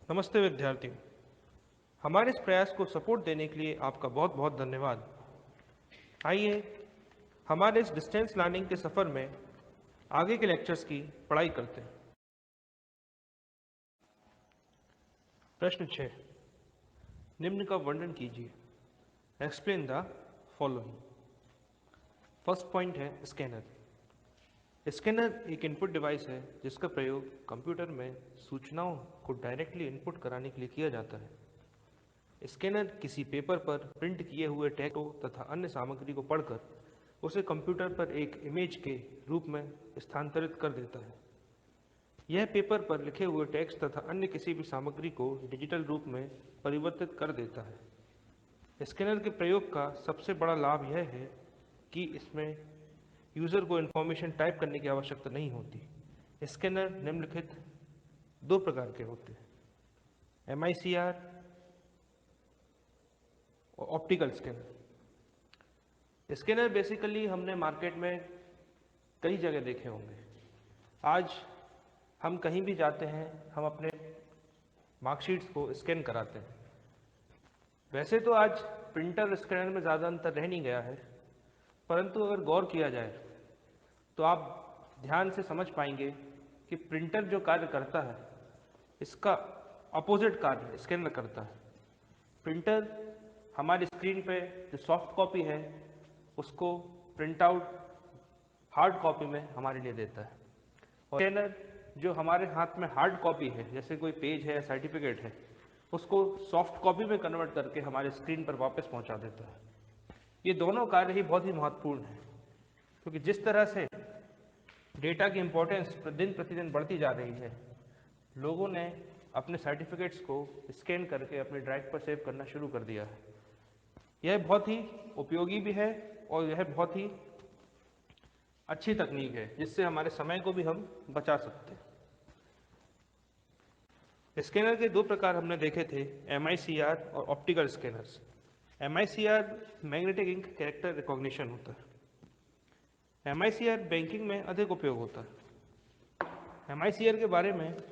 नमस्ते विद्यार्थियों। हमारे इस प्रयास को सपोर्ट देने के लिए आपका बहुत बहुत धन्यवाद। आइए हमारे इस डिस्टेंस लर्निंग के सफ़र में आगे के लेक्चर्स की पढ़ाई करते हैं। प्रश्न 6, निम्न का वर्णन कीजिए। Explain the following. First point है स्कैनर। स्कैनर एक इनपुट डिवाइस है जिसका प्रयोग कंप्यूटर में सूचनाओं को डायरेक्टली इनपुट कराने के लिए किया जाता है। स्कैनर किसी पेपर पर प्रिंट किए हुए टेक्स्ट तथा अन्य सामग्री को पढ़कर उसे कंप्यूटर पर एक इमेज के रूप में स्थानांतरित कर देता है। यह पेपर पर लिखे हुए टेक्स्ट तथा अन्य किसी भी सामग्री को डिजिटल रूप में परिवर्तित कर देता है। स्कैनर के प्रयोग का सबसे बड़ा लाभ यह है कि इसमें यूज़र को इन्फॉर्मेशन टाइप करने की आवश्यकता नहीं होती। स्कैनर निम्नलिखित दो प्रकार के होते हैं, MICR और ऑप्टिकल स्कैनर। स्कैनर बेसिकली हमने मार्केट में कई जगह देखे होंगे। आज हम कहीं भी जाते हैं, हम अपने मार्कशीट्स को स्कैन कराते हैं। वैसे तो आज प्रिंटर स्कैनर में ज़्यादा अंतर रह नहीं गया है, परंतु अगर गौर किया जाए तो आप ध्यान से समझ पाएंगे कि प्रिंटर जो कार्य करता है इसका अपोजिट कार्य स्कैनर करता है। प्रिंटर हमारी स्क्रीन पे जो सॉफ्ट कॉपी है उसको प्रिंट आउट हार्ड कॉपी में हमारे लिए देता है, और स्कैनर जो हमारे हाथ में हार्ड कॉपी है, जैसे कोई पेज है या सर्टिफिकेट है, उसको सॉफ्ट कॉपी में कन्वर्ट करके हमारे स्क्रीन पर वापस पहुंचा देता है। ये दोनों कार्य ही बहुत ही महत्वपूर्ण है, क्योंकि जिस तरह से डेटा की इम्पोर्टेंस दिन प्रतिदिन बढ़ती जा रही है, लोगों ने अपने सर्टिफिकेट्स को स्कैन करके अपने ड्राइव पर सेव करना शुरू कर दिया है। यह बहुत ही उपयोगी भी है और यह बहुत ही अच्छी तकनीक है, जिससे हमारे समय को भी हम बचा सकते हैं। स्कैनर के दो प्रकार हमने देखे थे, MICR और optical scanners. MICR magnetic ink character recognition होता है। MICR बैंकिंग में अधिक उपयोग होता है। MICR के बारे में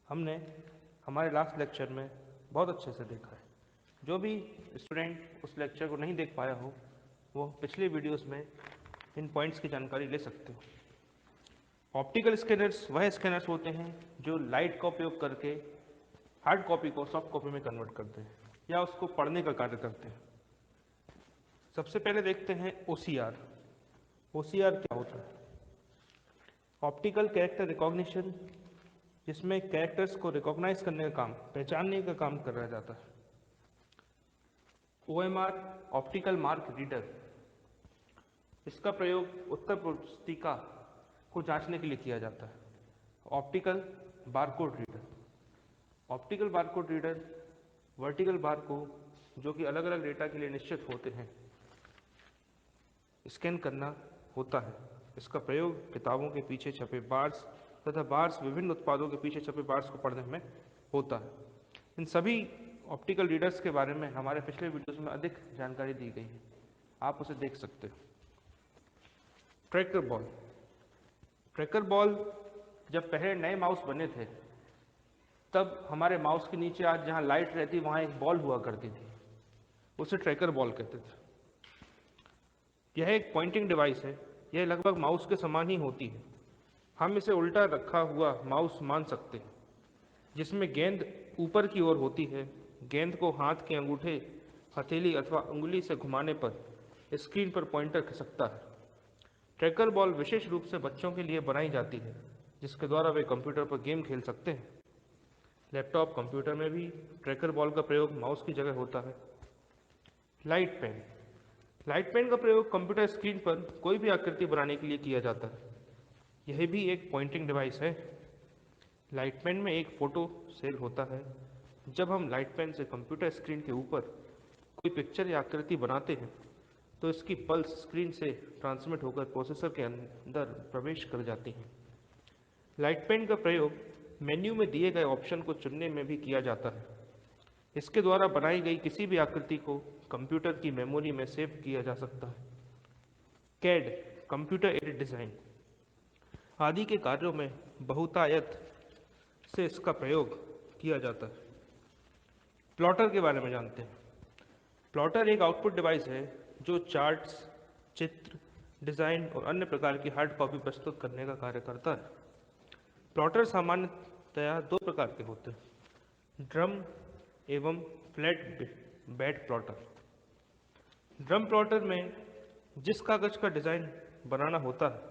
हमने हमारे लास्ट लेक्चर में बहुत अच्छे से देखा है। जो भी स्टूडेंट उस लेक्चर को नहीं देख पाया हो, वो पिछले वीडियोस में इन पॉइंट्स की जानकारी ले सकते हो। ऑप्टिकल स्कैनर्स वह स्कैनर्स होते हैं जो लाइट का उपयोग करके हार्ड कॉपी को सॉफ्ट कॉपी में कन्वर्ट करते हैं या उसको पढ़ने का कार्य करते हैं। सबसे पहले देखते हैं OCR। OCR क्या होता है? ऑप्टिकल कैरेक्टर रिकॉग्निशन, जिसमें कैरेक्टर्स को रिकॉग्नाइज करने का काम, पहचानने का काम करा जाता है। OMR ऑप्टिकल मार्क रीडर, इसका प्रयोग उत्तर पुस्तिका को जांचने के लिए किया जाता है। Optical barcode reader, optical barcode reader vertical bar को, जो कि अलग अलग डेटा के लिए निश्चित होते हैं, स्कैन करना होता है। इसका प्रयोग किताबों के पीछे छपे बार्स तथा बार्स विभिन्न उत्पादों के पीछे छपे बार्स को पढ़ने में होता है। इन सभी ऑप्टिकल रीडर्स के बारे में हमारे पिछले वीडियोस में अधिक जानकारी दी गई है, आप उसे देख सकते हो। Tracker ball. ट्रैकर बॉल जब पहले नए माउस बने थे, तब हमारे माउस के नीचे आज जहाँ लाइट रहती वहाँ एक बॉल हुआ करती थी, उसे ट्रैकर बॉल कहते थे। यह एक पॉइंटिंग डिवाइस है। यह लगभग माउस के समान ही होती है। हम इसे उल्टा रखा हुआ माउस मान सकते हैं, जिसमें गेंद ऊपर की ओर होती है। गेंद को हाथ के अंगूठे, हथेली अथवा उंगली से घुमाने पर स्क्रीन पर पॉइंटर खिसकता है। ट्रैकर बॉल विशेष रूप से बच्चों के लिए बनाई जाती है, जिसके द्वारा वे कंप्यूटर पर गेम खेल सकते हैं। लैपटॉप कंप्यूटर में भी ट्रैकर बॉल का प्रयोग माउस की जगह होता है। Light pen. लाइट पेन का प्रयोग कंप्यूटर स्क्रीन पर कोई भी आकृति बनाने के लिए किया जाता है। यह भी एक पॉइंटिंग डिवाइस है। लाइट पेन में एक फोटो सेल होता है। जब हम लाइट पेन से कंप्यूटर स्क्रीन के ऊपर कोई पिक्चर या आकृति बनाते हैं, तो इसकी पल्स स्क्रीन से ट्रांसमिट होकर प्रोसेसर के अंदर प्रवेश कर जाती है। लाइट पेन का प्रयोग मेन्यू में दिए गए ऑप्शन को चुनने में भी किया जाता है। इसके द्वारा बनाई गई किसी भी आकृति को कंप्यूटर की मेमोरी में सेव किया जा सकता है। कैड, कंप्यूटर एडेड डिज़ाइन आदि के कार्यों में बहुतायत से इसका प्रयोग किया जाता है। प्लॉटर के बारे में जानते हैं। प्लॉटर एक आउटपुट डिवाइस है जो चार्ट्स, चित्र, डिज़ाइन और अन्य प्रकार की हार्ड कॉपी प्रस्तुत करने का कार्य करता है। प्लॉटर सामान्यतया दो प्रकार के होते हैं, ड्रम एवं flat bed plotter. Drum plotter में जिस कागज का डिज़ाइन बनाना होता है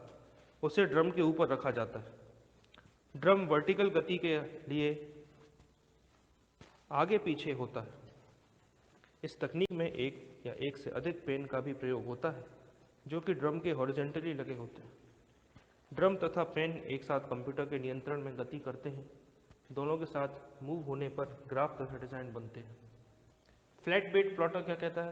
उसे ड्रम के ऊपर रखा जाता है। ड्रम वर्टिकल गति के लिए आगे पीछे होता है। इस तकनीक में एक या एक से अधिक पेन का भी प्रयोग होता है जो कि ड्रम के हॉरिजॉन्टली लगे होते हैं। ड्रम तथा पेन एक साथ कंप्यूटर के नियंत्रण में गति करते हैं। दोनों के साथ मूव होने पर ग्राफ तथा डिज़ाइन बनते हैं। फ्लैट बेड प्लॉटर क्या कहता है?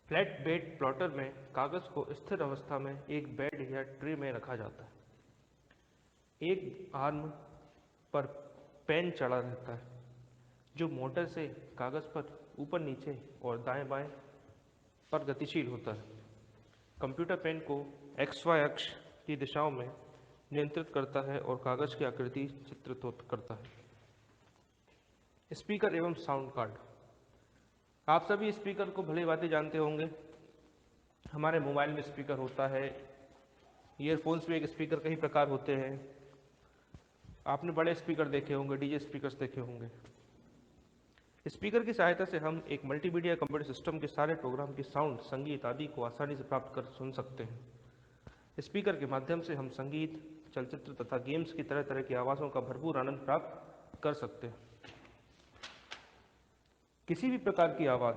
फ्लैट बेड प्लॉटर में कागज को स्थिर अवस्था में एक बेड या ट्रे में रखा जाता है। एक आर्म पर पेन चढ़ा रहता है जो मोटर से कागज पर ऊपर नीचे और दाएं बाएं पर गतिशील होता है। कंप्यूटर पेन को XY अक्ष की दिशाओं में नियंत्रित करता है और कागज की आकृति चित्रित करता है। स्पीकर एवं साउंड कार्ड। आप सभी स्पीकर को भली भांति जानते होंगे। हमारे मोबाइल में स्पीकर होता है, ईयरफोन्स में एक स्पीकर कई प्रकार होते हैं। आपने बड़े स्पीकर देखे होंगे, डीजे स्पीकर्स देखे होंगे। स्पीकर की सहायता से हम एक मल्टीमीडिया कंप्यूटर सिस्टम के सारे प्रोग्राम की साउंड, संगीत आदि को आसानी से प्राप्त कर सुन सकते हैं। स्पीकर के माध्यम से हम संगीत, चलचित्र तथा गेम्स की तरह तरह की आवाज़ों का भरपूर आनंद प्राप्त कर सकते हैं। किसी भी प्रकार की आवाज़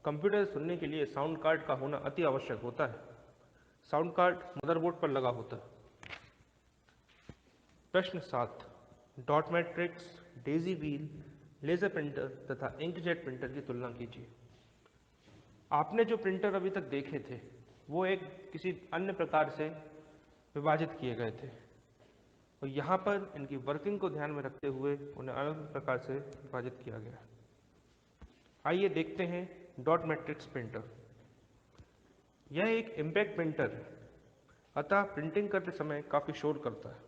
कंप्यूटर से सुनने के लिए साउंड कार्ड का होना अति आवश्यक होता है। साउंड कार्ड मदरबोर्ड पर लगा होता है। प्रश्न 7, dot matrix, daisy wheel, laser printer तथा इंकजेट प्रिंटर की तुलना कीजिए। आपने जो प्रिंटर अभी तक देखे थे वो एक किसी अन्य प्रकार से विभाजित किए गए थे और यहाँ पर इनकी वर्किंग को ध्यान में रखते हुए उन्हें अलग प्रकार से विभाजित किया गया। आइए देखते हैं डॉट मैट्रिक्स प्रिंटर। यह एक इम्पैक्ट प्रिंटर है, अतः प्रिंटिंग करते समय काफ़ी शोर करता है।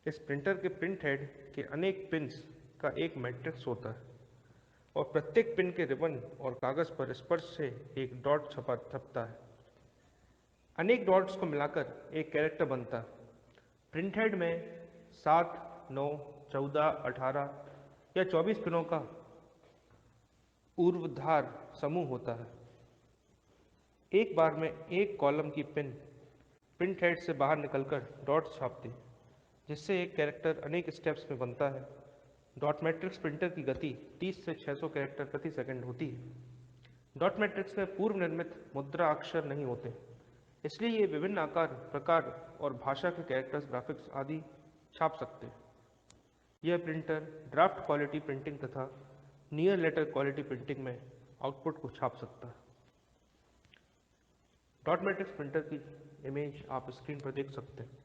इस प्रिंटर के प्रिंट हेड के अनेक पिन्स का एक मैट्रिक्स होता है और प्रत्येक पिन के रिबन और कागज पर स्पर्श से एक डॉट छपता है। अनेक डॉट्स को मिलाकर एक कैरेक्टर बनता है। प्रिंट हेड में 7, 9, 14, 18 या 24 पिनों का ऊर्ध्वाधर समूह होता है। एक बार में एक कॉलम की पिन प्रिंट हेड से बाहर निकलकर डॉट्स छापती है, जिससे एक कैरेक्टर अनेक स्टेप्स में बनता है। डॉट मैट्रिक्स प्रिंटर की गति 30 से 600 कैरेक्टर प्रति सेकंड होती है। डॉट मैट्रिक्स में पूर्व निर्मित मुद्रा अक्षर नहीं होते, इसलिए ये विभिन्न आकार, प्रकार और भाषा के कैरेक्टर्स, ग्राफिक्स आदि छाप सकते हैं। यह प्रिंटर ड्राफ्ट क्वालिटी प्रिंटिंग तथा नियर लेटर क्वालिटी प्रिंटिंग में आउटपुट को छाप सकता है। डॉट मैट्रिक्स प्रिंटर की इमेज आप स्क्रीन पर देख सकते हैं।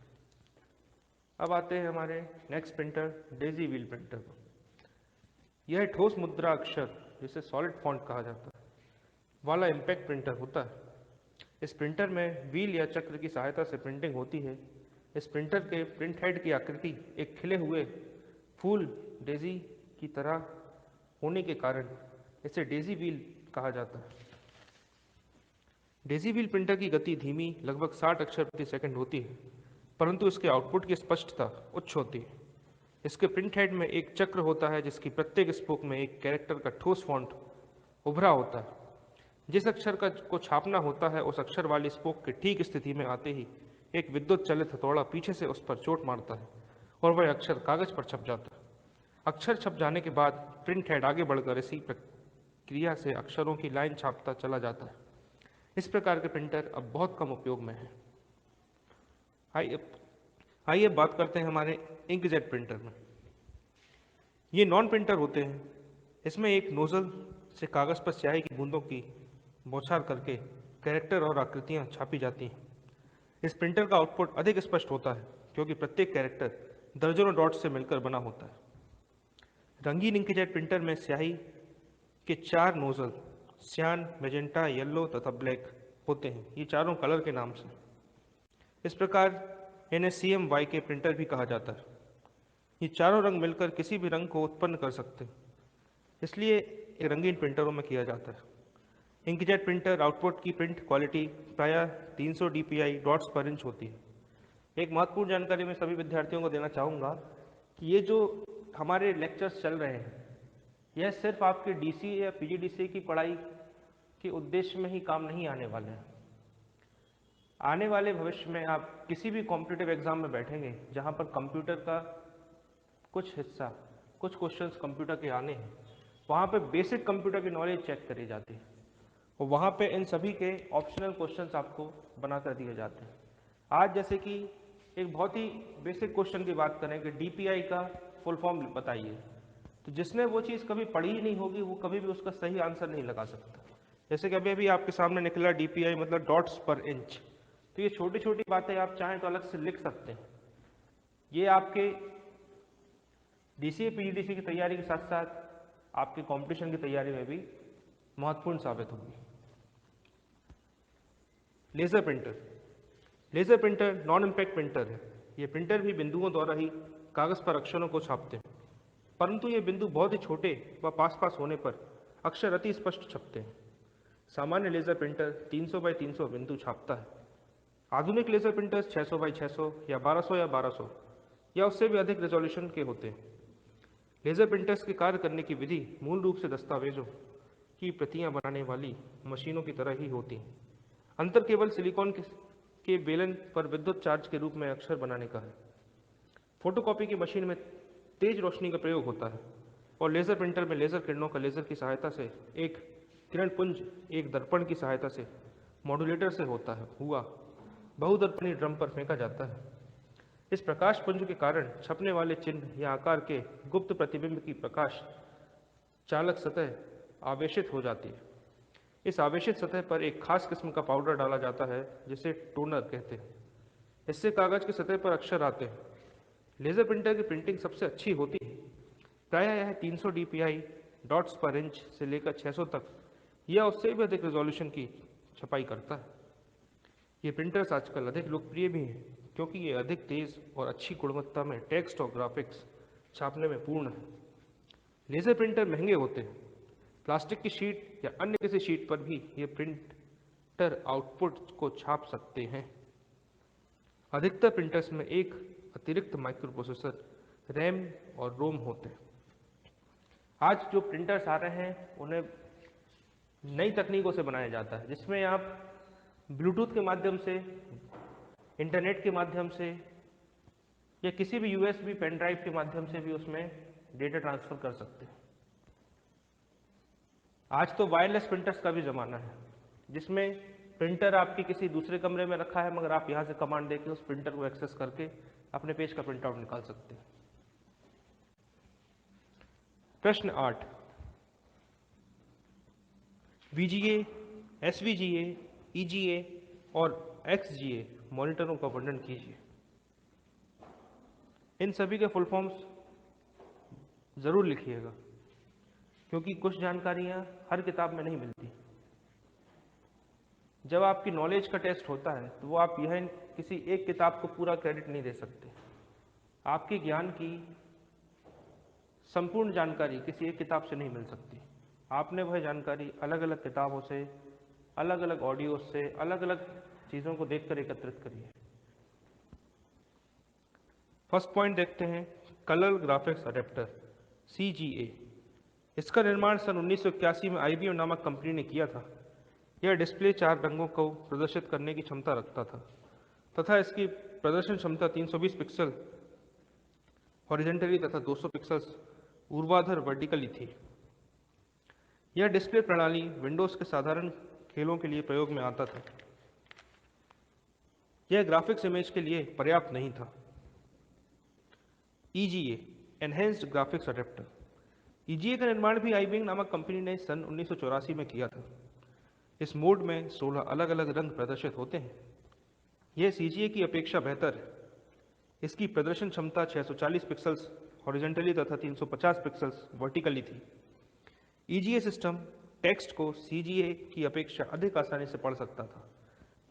अब आते हैं हमारे next printer, Daisy wheel printer को। यह ठोस मुद्रा अक्षर, जिसे सॉलिड फॉन्ट कहा जाता है, वाला इम्पैक्ट प्रिंटर होता है। इस प्रिंटर में व्हील या चक्र की सहायता से प्रिंटिंग होती है। इस प्रिंटर के प्रिंट हेड की आकृति एक खिले हुए फूल डेजी की तरह होने के कारण इसे डेजी व्हील कहा जाता है। डेजी व्हील प्रिंटर की गति धीमी, लगभग 60 अक्षर प्रति सेकंड होती है, परंतु इसके आउटपुट की स्पष्टता उच्च होती है। इसके प्रिंट हेड में एक चक्र होता है जिसकी प्रत्येक स्पोक में एक कैरेक्टर का ठोस फॉन्ट उभरा होता है। जिस अक्षर को छापना होता है उस अक्षर वाली स्पोक के ठीक स्थिति में आते ही एक विद्युत चलित हथौड़ा पीछे से उस पर चोट मारता है और वह अक्षर कागज पर छप जाता है। अक्षर छप जाने के बाद प्रिंट हेड आगे बढ़कर इसी प्रक्रिया से अक्षरों की लाइन छापता चला जाता है। इस प्रकार के प्रिंटर अब बहुत कम उपयोग में है। आइए बात करते हैं हमारे इंकजेट प्रिंटर में। ये नॉन प्रिंटर होते हैं। इसमें एक नोजल से कागज पर स्याही की बूंदों की बौछार करके कैरेक्टर और आकृतियां छापी जाती हैं। इस प्रिंटर का आउटपुट अधिक स्पष्ट होता है क्योंकि प्रत्येक कैरेक्टर दर्जनों डॉट्स से मिलकर बना होता है। रंगीन इंकजेट प्रिंटर में स्याही के 4 नोजल सियान, मैजेंटा, येलो तथा ब्लैक होते हैं। ये चारों कलर के नाम से। इस प्रकार इन्हें CMYK प्रिंटर भी कहा जाता है। ये चारों रंग मिलकर किसी भी रंग को उत्पन्न कर सकते हैं, इसलिए ये रंगीन प्रिंटरों में किया जाता है। इंकजेट प्रिंटर आउटपुट की प्रिंट क्वालिटी प्रायः 300 dpi डॉट्स पर इंच होती है। एक महत्वपूर्ण जानकारी मैं सभी विद्यार्थियों को देना चाहूँगा कि ये जो हमारे लेक्चर्स चल रहे हैं, यह सिर्फ आपके डीसी या पीजीडीसी की पढ़ाई के उद्देश्य में ही काम नहीं आने वाले हैं। आने वाले भविष्य में आप किसी भी कॉम्पिटिटिव एग्जाम में बैठेंगे जहाँ पर कंप्यूटर का कुछ हिस्सा, कुछ क्वेश्चंस कंप्यूटर के आने हैं, वहाँ पे बेसिक कंप्यूटर की नॉलेज चेक करी जाती है और वहाँ पे इन सभी के ऑप्शनल क्वेश्चंस आपको बना कर दिए जाते हैं। आज जैसे कि एक बहुत ही बेसिक क्वेश्चन की बात करें कि डीपीआई का फुल फॉर्म बताइए, तो जिसने वो चीज़ कभी पढ़ी ही नहीं होगी वो कभी भी उसका सही आंसर नहीं लगा सकता। जैसे कि अभी अभी आपके सामने निकला डीपीआई मतलब डॉट्स पर इंच, तो ये छोटी छोटी बातें आप चाहें तो अलग से लिख सकते हैं। ये आपके डीसीए पीजीडीसी की तैयारी के साथ साथ आपके कंपटीशन की तैयारी में भी महत्वपूर्ण साबित होगी। Laser printer, laser printer non impact printer है। ये प्रिंटर भी बिंदुओं द्वारा ही कागज़ पर अक्षरों को छापते हैं, परंतु ये बिंदु बहुत ही छोटे व पास पास होने पर अक्षर अति स्पष्ट छपते हैं। सामान्य लेज़र प्रिंटर 300 बाई 300 बिंदु छापता है। आधुनिक लेज़र प्रिंटर्स 600 बाई 600 या 1200 या उससे भी अधिक रेजोल्यूशन के होते हैं। लेज़र प्रिंटर्स के कार्य करने की विधि मूल रूप से दस्तावेजों की प्रतियां बनाने वाली मशीनों की तरह ही होती हैं। अंतर केवल सिलिकॉन के बेलन पर विद्युत चार्ज के रूप में अक्षर बनाने का है। फोटोकॉपी की मशीन में तेज रोशनी का प्रयोग होता है और लेज़र प्रिंटर में लेज़र किरणों का लेज़र की सहायता से एक किरण पुंज एक दर्पण की सहायता से मॉड्यूलेटर से होता है हुआ बहुदर्पणीय ड्रम पर फेंका जाता है। इस प्रकाश पुंज के कारण छपने वाले चिन्ह या आकार के गुप्त प्रतिबिंब की प्रकाश चालक सतह आवेशित हो जाती है। इस आवेशित सतह पर एक खास किस्म का पाउडर डाला जाता है जिसे टोनर कहते हैं। इससे कागज की सतह पर अक्षर आते हैं। लेज़र प्रिंटर की प्रिंटिंग सबसे अच्छी होती है। प्रायः यह 300 dpi डॉट्स पर इंच से लेकर 600 तक या उससे भी अधिक रेजोल्यूशन की छपाई करता है। ये प्रिंटर्स आजकल अधिक लोकप्रिय भी हैं क्योंकि ये अधिक तेज़ और अच्छी गुणवत्ता में टेक्स्ट और ग्राफिक्स छापने में पूर्ण है। लेज़र प्रिंटर महंगे होते हैं। प्लास्टिक की शीट या अन्य किसी शीट पर भी ये प्रिंटर आउटपुट को छाप सकते हैं। अधिकतर प्रिंटर्स में एक अतिरिक्त माइक्रो प्रोसेसर, रैम और रोम होते हैं। आज जो प्रिंटर्स आ रहे हैं उन्हें नई तकनीकों से बनाया जाता है जिसमें आप ब्लूटूथ के माध्यम से, इंटरनेट के माध्यम से या किसी भी यूएसबी पेन ड्राइव के माध्यम से भी उसमें डेटा ट्रांसफर कर सकते हैं। आज तो वायरलेस प्रिंटर्स का भी ज़माना है जिसमें प्रिंटर आपके किसी दूसरे कमरे में रखा है मगर आप यहाँ से कमांड देकर उस प्रिंटर को एक्सेस करके अपने पेज का प्रिंट आउट निकाल सकते हैं। प्रश्न 8, VGA, SVGA, EGA और XGA मॉनिटरों का वर्णन कीजिए। इन सभी के फुल फॉर्म्स ज़रूर लिखिएगा क्योंकि कुछ जानकारियाँ हर किताब में नहीं मिलती। जब आपकी नॉलेज का टेस्ट होता है तो वो आप यह किसी एक किताब को पूरा क्रेडिट नहीं दे सकते। आपके ज्ञान की संपूर्ण जानकारी किसी एक किताब से नहीं मिल सकती। आपने वह जानकारी अलग अलग किताबों से, अलग अलग ऑडियो से, अलग अलग चीज़ों को देखकर एकत्रित करी है। फर्स्ट पॉइंट देखते हैं, कलर ग्राफिक्स अडेप्टर CGA। इसका निर्माण सन 1981 में IBM नामक कंपनी ने किया था। यह डिस्प्ले 4 रंगों को प्रदर्शित करने की क्षमता रखता था तथा इसकी प्रदर्शन क्षमता 320 पिक्सल हॉरिजेंटली तथा 200 पिक्सल्स ऊर्ध्वाधर वर्टिकली थी। यह डिस्प्ले प्रणाली विंडोज के साधारण खेलों के लिए प्रयोग में आता था। यह ग्राफिक्स इमेज के लिए पर्याप्त नहीं था। EGA enhanced graphics adapter. EGA का निर्माण भी IBM नामक कंपनी ने सन 1984 में किया था। इस मोड में 16 अलग अलग रंग प्रदर्शित होते हैं। यह CGA की अपेक्षा बेहतर है। इसकी प्रदर्शन क्षमता 640 पिक्सल्स हॉरिजेंटली तथा 350 पिक्सल्स वर्टिकली थी। EGA सिस्टम टेक्स्ट को CGA की अपेक्षा अधिक आसानी से पढ़ सकता था,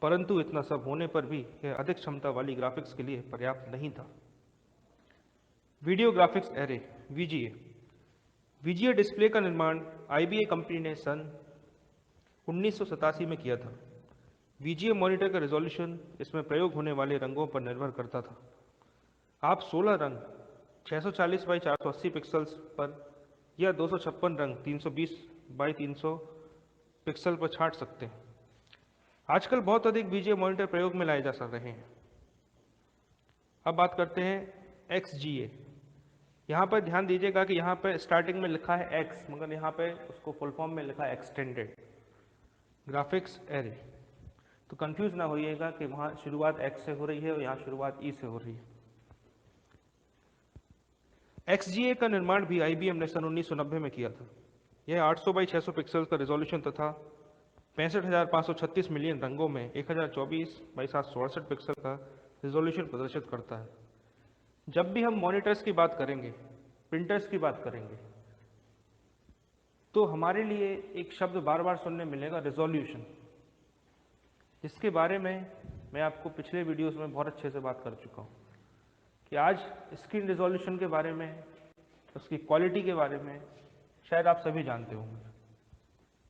परंतु इतना सब होने पर भी यह अधिक क्षमता वाली ग्राफिक्स के लिए पर्याप्त नहीं था। Video graphics array VGA. VGA display का निर्माण आईबीए कंपनी ने सन 1987 में किया था। वीजीए मॉनिटर का रेजोल्यूशन इसमें प्रयोग होने वाले रंगों पर निर्भर करता था। आप 16 रंग 640 बाई 480 पिक्सल्स पर या 256 रंग 320 बाई 300 पिक्सल पर छांट सकते हैं। आजकल बहुत अधिक वीजीए मॉनिटर प्रयोग में लाए जा रहे हैं। अब बात करते हैं XGA। यहाँ पर ध्यान दीजिएगा कि यहाँ पर स्टार्टिंग में लिखा है X, मगर यहाँ पे उसको फुल फॉर्म में लिखा है एक्सटेंडेड ग्राफिक्स एरे। तो कंफ्यूज ना होइएगा कि वहाँ शुरुआत X से हो रही है और यहाँ शुरुआत E से हो रही है। XGA का निर्माण भी IBM ने सन 1990 में किया था। यह 800 बाई 600 पिक्सल का रेजोल्यूशन तथा 65,536 मिलियन रंगों में 1024 बाई 768 पिक्सल का रेजोल्यूशन प्रदर्शित करता है। जब भी हम मॉनिटर्स की बात करेंगे, प्रिंटर्स की बात करेंगे, तो हमारे लिए एक शब्द बार बार सुनने मिलेगा, रेजोल्यूशन, जिसके बारे में मैं आपको पिछले वीडियोस में बहुत अच्छे से बात कर चुका हूँ कि आज स्क्रीन रेजोल्यूशन के बारे में, उसकी क्वालिटी के बारे में शायद आप सभी जानते होंगे।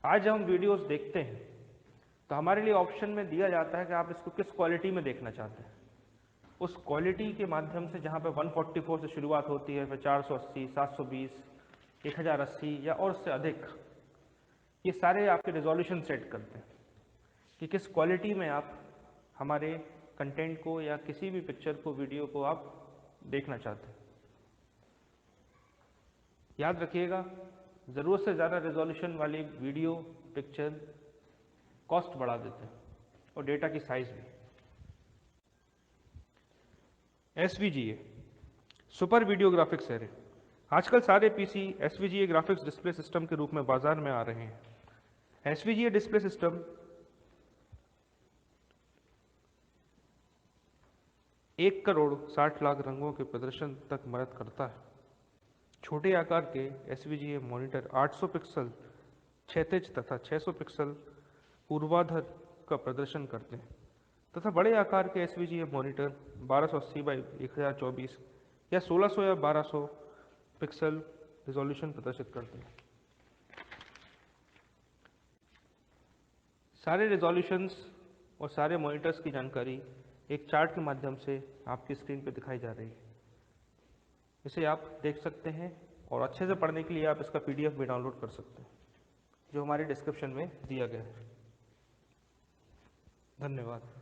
आज जब हम वीडियोस देखते हैं तो हमारे लिए ऑप्शन में दिया जाता है कि आप इसको किस क्वालिटी में देखना चाहते हैं। उस क्वालिटी के माध्यम से जहाँ पे 144 से शुरुआत होती है, फिर 480, 720, 1080 या और उससे अधिक, ये सारे आपके रेजोल्यूशन सेट करते हैं कि किस क्वालिटी में आप हमारे कंटेंट को या किसी भी पिक्चर को, वीडियो को आप देखना चाहते हैं। याद रखिएगा, ज़रूरत से ज़्यादा रेजोल्यूशन वाली वीडियो, पिक्चर कॉस्ट बढ़ा देते हैं और डेटा की साइज भी। SVGA super video graphics array. आजकल सारे PC SVGA graphics display system के रूप में बाजार में आ रहे हैं। SVGA डिस्प्ले सिस्टम 1,60,00,000 रंगों के प्रदर्शन तक मदद करता है। छोटे आकार के SVGA मॉनिटर 800 पिक्सल क्षैतिज तथा 600 पिक्सल ऊर्ध्वाधर का प्रदर्शन करते हैं तथा बड़े आकार के SVGA मॉनिटर 1280 बाई 1024 या 1600 या 1200 पिक्सल रिजोल्यूशन प्रदर्शित करते हैं। सारे रिजोल्यूशंस और सारे मॉनिटर्स की जानकारी एक चार्ट के माध्यम से आपकी स्क्रीन पर दिखाई जा रही है। इसे आप देख सकते हैं और अच्छे से पढ़ने के लिए आप इसका PDF भी डाउनलोड कर सकते हैं, जो हमारे डिस्क्रिप्शन में दिया गया है। धन्यवाद।